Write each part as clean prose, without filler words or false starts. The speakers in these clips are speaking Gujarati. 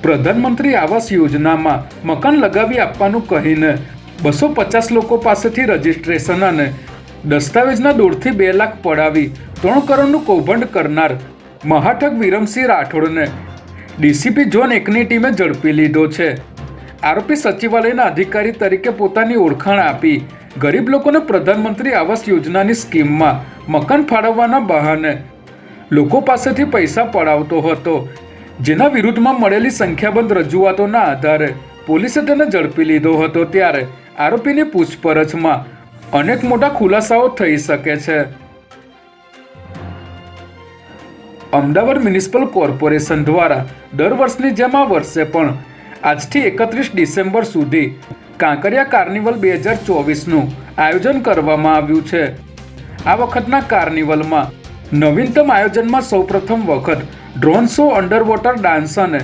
પ્રધાનમંત્રી આવાસ યોજનામાં મકાન લગાવી આપવાનું કહીને 250 લોકો પાસેથી રજીસ્ટ્રેશન અને દસ્તાવેજના 1.5 થી 2 લાખ પડાવી 3 કરોડનું કૌભાંડ કરનાર મહાઠગ વિરમસિંહ રાઠોડને ડીસીપી ઝોન 1ની ટીમે ઝડપી લીધો છે। આરોપી સચિવાલયના અધિકારી તરીકે પોતાની ઓળખાણ આપી ગરીબ લોકોને પ્રધાનમંત્રી આવાસ યોજનાની સ્કીમમાં મકાન ફાળવવાના બહાને લોકો પાસેથી પૈસા પડાવતો હતો, જેના વિરુદ્ધમાં મળેલી સંખ્યાબંધ રજૂઆતોના આધારે પોલીસે તેને ઝડપી લીધો હતો। ત્યારે આરોપીની પૂછપરછમાં અનેક મોટા ખુલાસાઓ થઈ શકે છે। અમદાવાદ મ્યુનિસિપલ કોર્પોરેશન દ્વારા દર વર્ષની જેમ આ વર્ષે પણ આજથી 31 ડિસેમ્બર સુધી કાંકરિયા કાર્નિવલ 2024નું આયોજન કરવામાં આવ્યું છે। આ વખતના કાર્નિવલમાં નવીનતમ આયોજનમાં સૌપ્રથમ વખત drone show, under water dance અને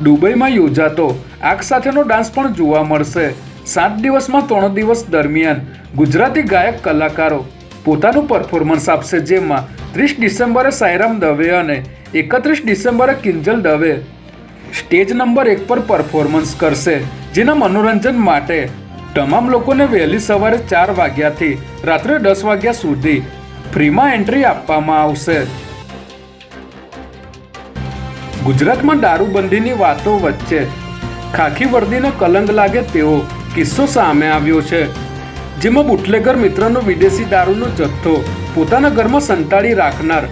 દુબઈમાં યોજાતો આગ સાથેનો ડાન્સ પણ જોવા મળશે। 7 દિવસમાં 3 દિવસ દરમિયાન ગુજરાતી ગાયક કલાકારો પોતાનું પરફોર્મન્સ આપશે, જેમાં 30 ડિસેમ્બરે સાઈરામ દવે અને 31 ડિસેમ્બરે કિંજલ દવે સ્ટેજ નંબર 1 પર પરફોર્મન્સ કરશે, જેના મનોરંજન માટે તમામ લોકોને વહેલી સવારે 4 વાગ્યાથી રાત્રે 10 વાગ્યા સુધી ફ્રીમાં એન્ટ્રી આપવામાં આવશે। ગુજરાતમાં દારૂબંધીની વાતો વચ્ચે ખાખી વર્દીને કલંક લાગે તેવો કિસ્સો સામે આવ્યો છે, જેમાં બુટલેગર મિત્રનો વિદેશી દારૂનો જથ્થો પોતાના ઘરમાં સંતાડી રાખનાર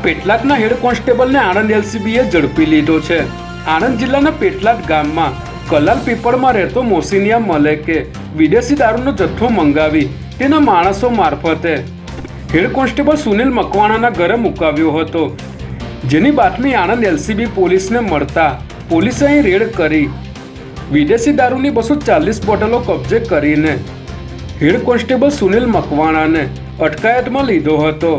પેટલાદના હેડ કોન્સ્ટેબલને આણંદ એલસીબીએ ઝડપી લીધો છે। આણંદ જિલ્લાના પેટલાદ ગામમાં કલાલ પીપળમાં રહેતો મોસીનિયા મલેકે વિદેશી દારૂનો જથ્થો મંગાવી તેના માણસો મારફતે હેડ કોન્સ્ટેબલ સુનિલ મકવાણાના ઘરે મુકાવ્યો હતો, જેની બાતમી આણંદ એલસીબી પોલીસને મળતા પોલીસે અહીં રેડ કરી વિદેશી દારૂની 240 બોટલો કબજે કરીને હેડ કોન્સ્ટેબલ સુનિલ મકવાણાને અટકાયતમાં લીધો હતો।